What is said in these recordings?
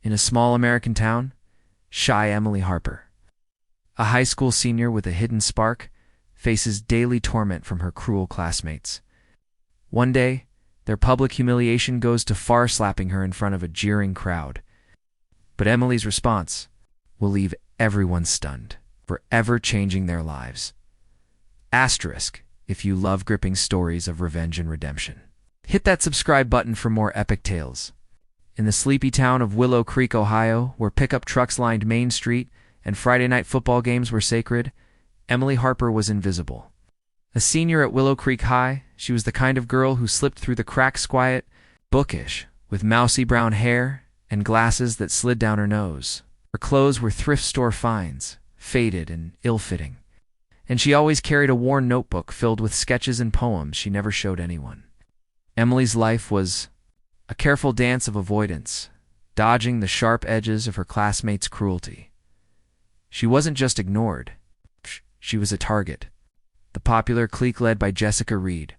In a small American town, shy Emily Harper, a high school senior with a hidden spark, faces daily torment from her cruel classmates. One day, their public humiliation goes to far slapping her in front of a jeering crowd. But Emily's response will leave everyone stunned, forever changing their lives. Asterisk, if you love gripping stories of revenge and redemption. Hit that subscribe button for more epic tales. In the sleepy town of Willow Creek, Ohio, where pickup trucks lined Main Street and Friday night football games were sacred, Emily Harper was invisible. A senior at Willow Creek High, she was the kind of girl who slipped through the cracks quiet, bookish, with mousy brown hair and glasses that slid down her nose. Her clothes were thrift store finds, faded and ill-fitting, and she always carried a worn notebook filled with sketches and poems she never showed anyone. Emily's life was a careful dance of avoidance, dodging the sharp edges of her classmates' cruelty. She wasn't just ignored. She was a target. The popular clique led by Jessica Reed,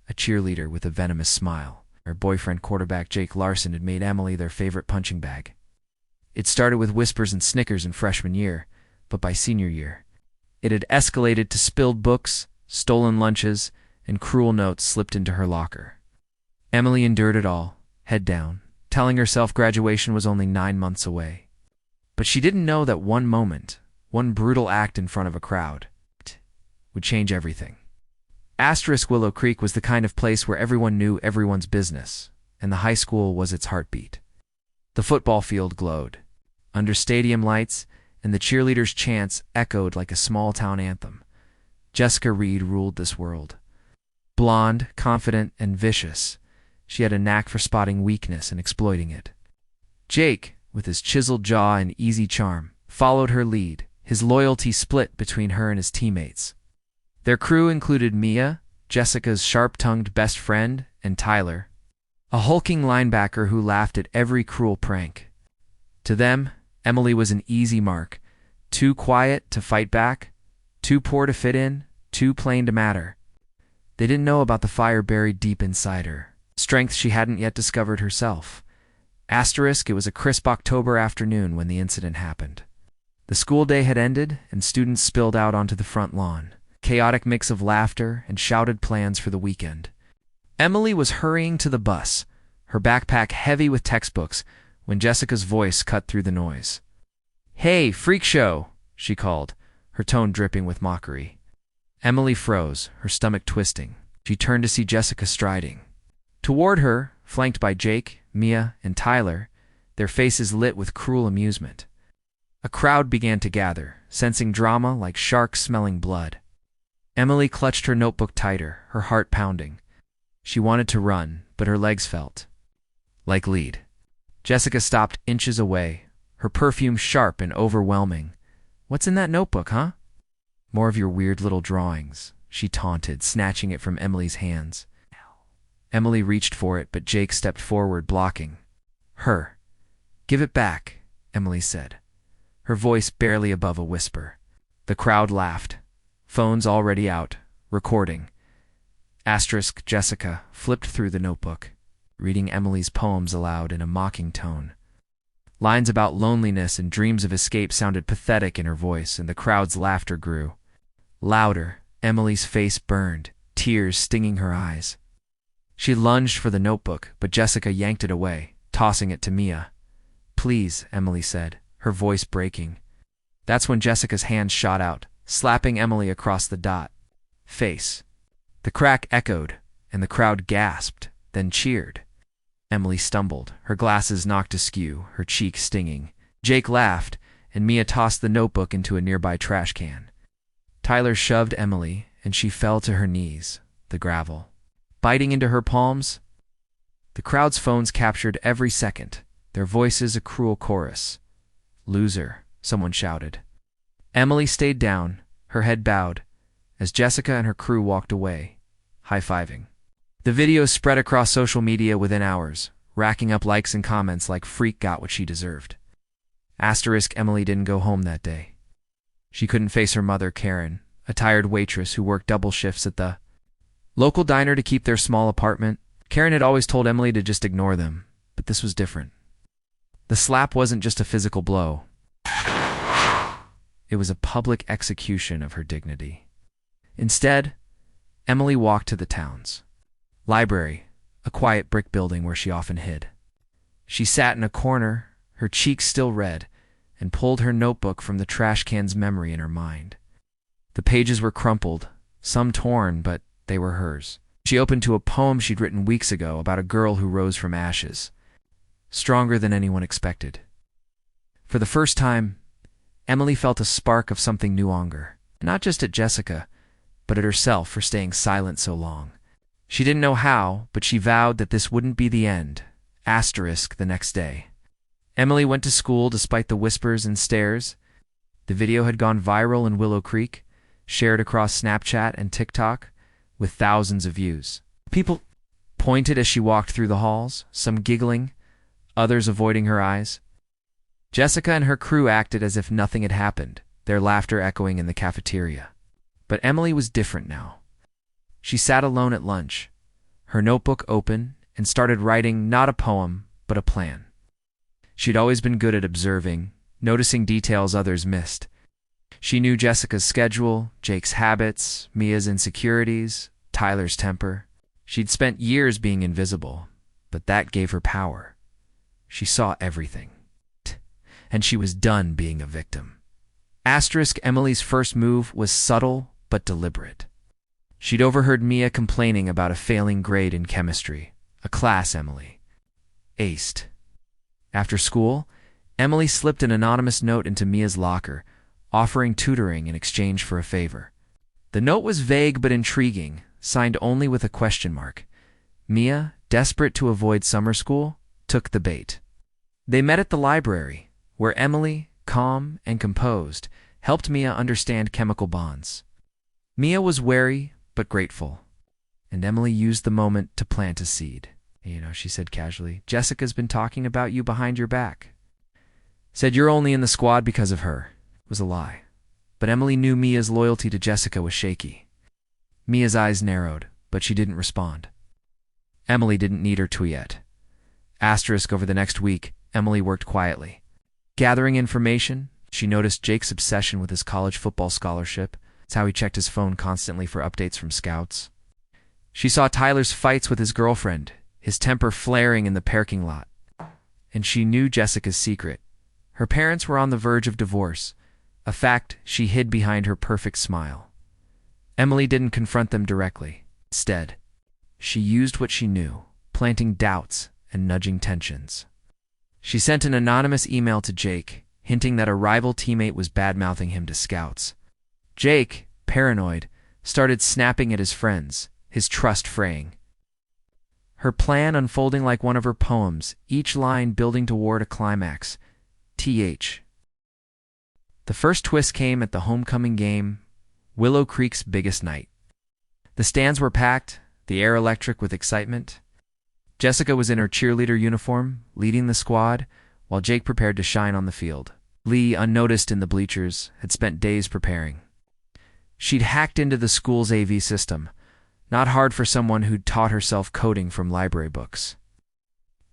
a cheerleader with a venomous smile. Her boyfriend quarterback Jake Larson had made Emily their favorite punching bag. It started with whispers and snickers in freshman year, but by senior year, it had escalated to spilled books, stolen lunches, and cruel notes slipped into her locker. Emily endured it all, head down, telling herself graduation was only 9 months away. But she didn't know that one moment, one brutal act in front of a crowd, would change everything. Asterisk Willow Creek was the kind of place where everyone knew everyone's business, and the high school was its heartbeat. The football field glowed under stadium lights, and the cheerleaders' chants echoed like a small-town anthem. Jessica Reed ruled this world. Blonde, confident, and vicious, she had a knack for spotting weakness and exploiting it. Jake, with his chiseled jaw and easy charm, followed her lead, his loyalty split between her and his teammates. Their crew included Mia, Jessica's sharp-tongued best friend, and Tyler, a hulking linebacker who laughed at every cruel prank. To them, Emily was an easy mark, too quiet to fight back, too poor to fit in, too plain to matter. They didn't know about the fire buried deep inside her, strength she hadn't yet discovered herself. Asterisk, it was a crisp October afternoon when the incident happened. The school day had ended, and students spilled out onto the front lawn. Chaotic mix of laughter and shouted plans for the weekend. Emily was hurrying to the bus, her backpack heavy with textbooks, when Jessica's voice cut through the noise. "Hey, freak show," she called, her tone dripping with mockery. Emily froze, her stomach twisting. She turned to see Jessica striding toward her, flanked by Jake, Mia, and Tyler, their faces lit with cruel amusement. A crowd began to gather, sensing drama like sharks smelling blood. Emily clutched her notebook tighter, her heart pounding. She wanted to run, but her legs felt like lead. Jessica stopped inches away, her perfume sharp and overwhelming. "What's in that notebook, huh?" "More of your weird little drawings," she taunted, snatching it from Emily's hands. Emily reached for it, but Jake stepped forward, blocking her. "Give it back," Emily said, her voice barely above a whisper. The crowd laughed, phones already out, recording. Asterisk Jessica flipped through the notebook, reading Emily's poems aloud in a mocking tone. Lines about loneliness and dreams of escape sounded pathetic in her voice, and the crowd's laughter grew. Louder, Emily's face burned, tears stinging her eyes. She lunged for the notebook, but Jessica yanked it away, tossing it to Mia. "Please," Emily said, her voice breaking. That's when Jessica's hand shot out, slapping Emily across the face. The crack echoed, and the crowd gasped, then cheered. Emily stumbled, her glasses knocked askew, her cheek stinging. Jake laughed, and Mia tossed the notebook into a nearby trash can. Tyler shoved Emily, and she fell to her knees, the gravel biting into her palms. The crowd's phones captured every second, their voices a cruel chorus. "Loser," someone shouted. Emily stayed down, her head bowed, as Jessica and her crew walked away, high-fiving. The video spread across social media within hours, racking up likes and comments like "Freak got what she deserved." Asterisk Emily didn't go home that day. She couldn't face her mother, Karen, a tired waitress who worked double shifts at the local diner to keep their small apartment. Karen had always told Emily to just ignore them, but this was different. The slap wasn't just a physical blow. It was a public execution of her dignity. Instead, Emily walked to the town's library, a quiet brick building where she often hid. She sat in a corner, her cheeks still red, and pulled her notebook from the trash can's memory in her mind. The pages were crumpled, some torn, but they were hers. She opened to a poem she'd written weeks ago about a girl who rose from ashes, stronger than anyone expected. For the first time, Emily felt a spark of something new anger, not just at Jessica, but at herself for staying silent so long. She didn't know how, but she vowed that this wouldn't be the end. Asterisk the next day. Emily went to school despite the whispers and stares. The video had gone viral in Willow Creek, shared across Snapchat and TikTok, with thousands of views. People pointed as she walked through the halls, some giggling, others avoiding her eyes. Jessica and her crew acted as if nothing had happened, their laughter echoing in the cafeteria. But Emily was different now. She sat alone at lunch, her notebook open, and started writing not a poem, but a plan. She'd always been good at observing, noticing details others missed. She knew Jessica's schedule, Jake's habits, Mia's insecurities, Tyler's temper. She'd spent years being invisible, but that gave her power. She saw everything. And she was done being a victim. Asterisk Emily's first move was subtle but deliberate. She'd overheard Mia complaining about a failing grade in chemistry, a class Emily aced. After school, Emily slipped an anonymous note into Mia's locker, offering tutoring in exchange for a favor. The note was vague but intriguing, signed only with a question mark. Mia, desperate to avoid summer school, took the bait. They met at the library, where Emily, calm and composed, helped Mia understand chemical bonds. Mia was wary but grateful, and Emily used the moment to plant a seed. She said casually, "Jessica's been talking about you behind your back. Said you're only in the squad because of her." It was a lie. But Emily knew Mia's loyalty to Jessica was shaky. Mia's eyes narrowed, but she didn't respond. Emily didn't need her to yet. Asterisk over the next week, Emily worked quietly. Gathering information, she noticed Jake's obsession with his college football scholarship. It's how he checked his phone constantly for updates from scouts. She saw Tyler's fights with his girlfriend, his temper flaring in the parking lot. And she knew Jessica's secret. Her parents were on the verge of divorce, a fact she hid behind her perfect smile. Emily didn't confront them directly. Instead, she used what she knew, planting doubts and nudging tensions. She sent an anonymous email to Jake, hinting that a rival teammate was bad-mouthing him to scouts. Jake, paranoid, started snapping at his friends, his trust fraying. Her plan unfolding like one of her poems, each line building toward a climax. TH. The first twist came at the homecoming game, Willow Creek's biggest night. The stands were packed, the air electric with excitement. Jessica was in her cheerleader uniform, leading the squad, while Jake prepared to shine on the field. Lee, unnoticed in the bleachers, had spent days preparing. She'd hacked into the school's AV system, not hard for someone who'd taught herself coding from library books.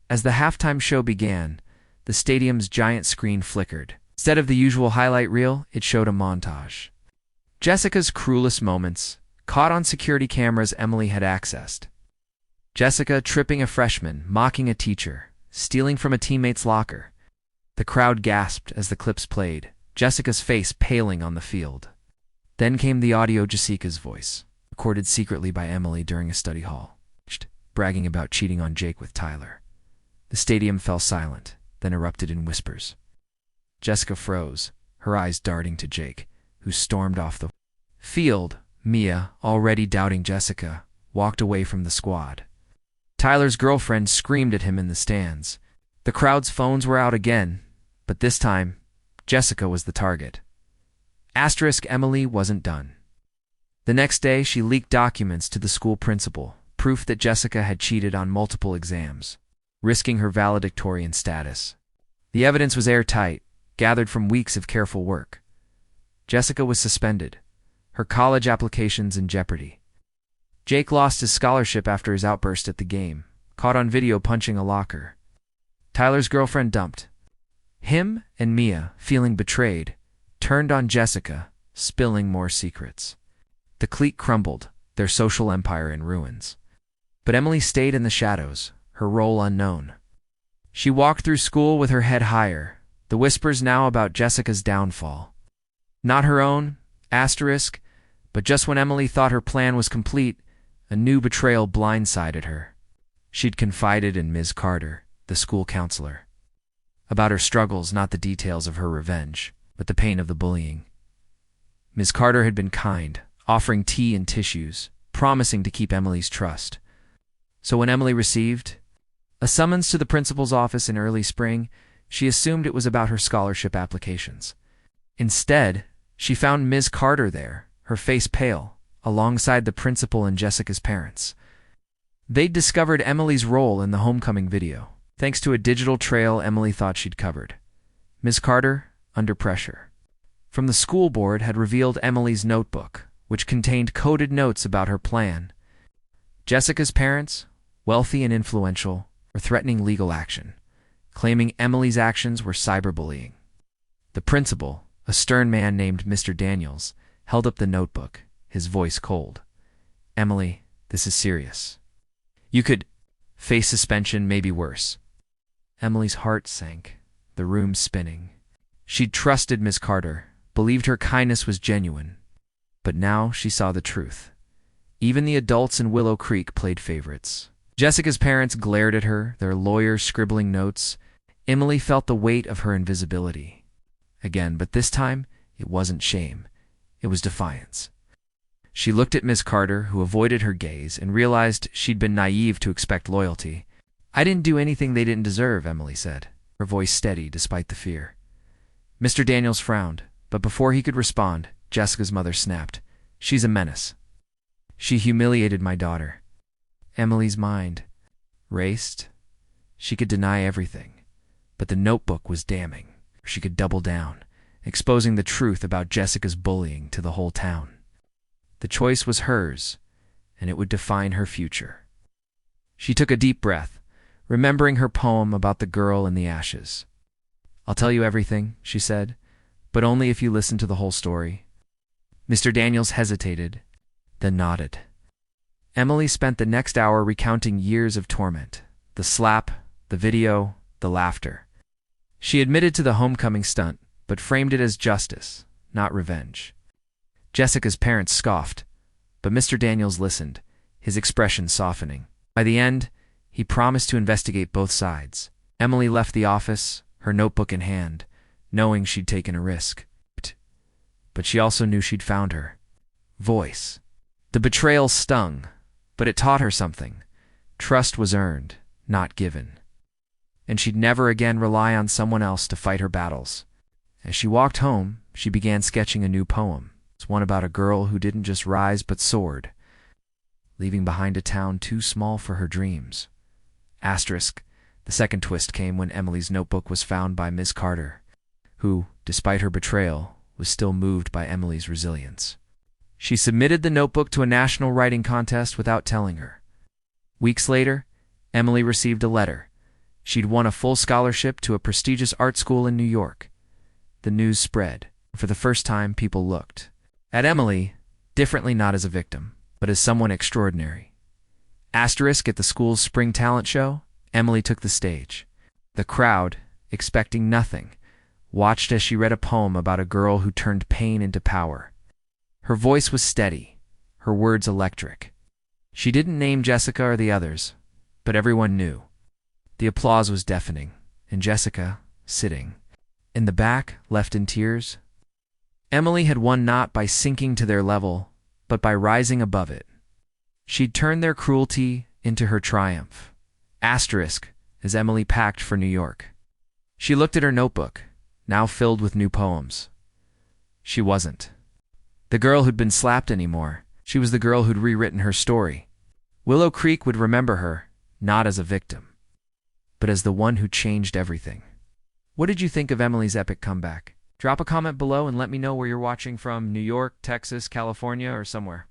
As the halftime show began, the stadium's giant screen flickered. Instead of the usual highlight reel, it showed a montage. Jessica's cruelest moments, caught on security cameras Emily had accessed. Jessica tripping a freshman, mocking a teacher, stealing from a teammate's locker. The crowd gasped as the clips played, Jessica's face paling on the field. Then came the audio Jessica's voice, recorded secretly by Emily during a study hall, bragging about cheating on Jake with Tyler. The stadium fell silent, then erupted in whispers. Jessica froze, her eyes darting to Jake, who stormed off the field. Mia, already doubting Jessica, walked away from the squad. Tyler's girlfriend screamed at him in the stands. The crowd's phones were out again, but this time, Jessica was the target. Asterisk Emily wasn't done. The next day, she leaked documents to the school principal, proof that Jessica had cheated on multiple exams, risking her valedictorian status. The evidence was airtight, gathered from weeks of careful work. Jessica was suspended, her college applications in jeopardy. Jake lost his scholarship after his outburst at the game, caught on video punching a locker. Tyler's girlfriend dumped, Him and Mia, feeling betrayed, turned on Jessica, spilling more secrets. The clique crumbled, their social empire in ruins. But Emily stayed in the shadows, her role unknown. She walked through school with her head higher, the whispers now about Jessica's downfall. Not her own, asterisk, but just when Emily thought her plan was complete, a new betrayal blindsided her. She'd confided in Ms. Carter, the school counselor, about her struggles, not the details of her revenge, but the pain of the bullying. Ms. Carter had been kind, offering tea and tissues, promising to keep Emily's trust. So when Emily received a summons to the principal's office in early spring, she assumed it was about her scholarship applications. Instead, she found Ms. Carter there, her face pale, alongside the principal and Jessica's parents. They'd discovered Emily's role in the homecoming video, thanks to a digital trail Emily thought she'd covered. Ms. Carter, under pressure from the school board, had revealed Emily's notebook, which contained coded notes about her plan. Jessica's parents, wealthy and influential, were threatening legal action, claiming Emily's actions were cyberbullying. The principal, a stern man named Mr. Daniels, held up the notebook, his voice cold. "Emily, this is serious. You could face suspension, maybe worse." Emily's heart sank, the room spinning. She'd trusted Miss Carter, believed her kindness was genuine. But now she saw the truth. Even the adults in Willow Creek played favorites. Jessica's parents glared at her, their lawyers scribbling notes. Emily felt the weight of her invisibility. Again, but this time, it wasn't shame. It was defiance. She looked at Miss Carter, who avoided her gaze, and realized she'd been naive to expect loyalty. "I didn't do anything they didn't deserve," Emily said, her voice steady despite the fear. Mr. Daniels frowned, but before he could respond, Jessica's mother snapped. "She's a menace. She humiliated my daughter." Emily's mind raced. She could deny everything, but the notebook was damning. She could double down, exposing the truth about Jessica's bullying to the whole town. The choice was hers, and it would define her future. She took a deep breath, remembering her poem about the girl in the ashes. "I'll tell you everything," she said, "but only if you listen to the whole story." Mr. Daniels hesitated, then nodded. Emily spent the next hour recounting years of torment, the slap, the video, the laughter. She admitted to the homecoming stunt, but framed it as justice, not revenge. Jessica's parents scoffed, but Mr. Daniels listened, his expression softening. By the end, he promised to investigate both sides. Emily left the office, her notebook in hand, knowing she'd taken a risk. But she also knew she'd found her voice. The betrayal stung, but it taught her something. Trust was earned, not given. And she'd never again rely on someone else to fight her battles. As she walked home, she began sketching a new poem. It's one about a girl who didn't just rise but soared, leaving behind a town too small for her dreams. Asterisk, the second twist came when Emily's notebook was found by Ms. Carter, who, despite her betrayal, was still moved by Emily's resilience. She submitted the notebook to a national writing contest without telling her. Weeks later, Emily received a letter. She'd won a full scholarship to a prestigious art school in New York. The news spread. For the first time, people looked at Emily, differently, not as a victim, but as someone extraordinary. Asterisk, at the school's spring talent show, Emily took the stage. The crowd, expecting nothing, watched as she read a poem about a girl who turned pain into power. Her voice was steady, her words electric. She didn't name Jessica or the others, but everyone knew. The applause was deafening, and Jessica, sitting in the back, left in tears. Emily had won not by sinking to their level, but by rising above it. She'd turned their cruelty into her triumph. Asterisk, as Emily packed for New York. She looked at her notebook, now filled with new poems. She wasn't the girl who'd been slapped anymore. She was the girl who'd rewritten her story. Willow Creek would remember her, not as a victim, but as the one who changed everything. What did you think of Emily's epic comeback? Drop a comment below and let me know where you're watching from: New York, Texas, California, or somewhere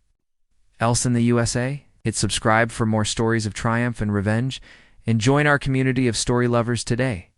else in the USA. Hit subscribe for more stories of triumph and revenge, and join our community of story lovers today.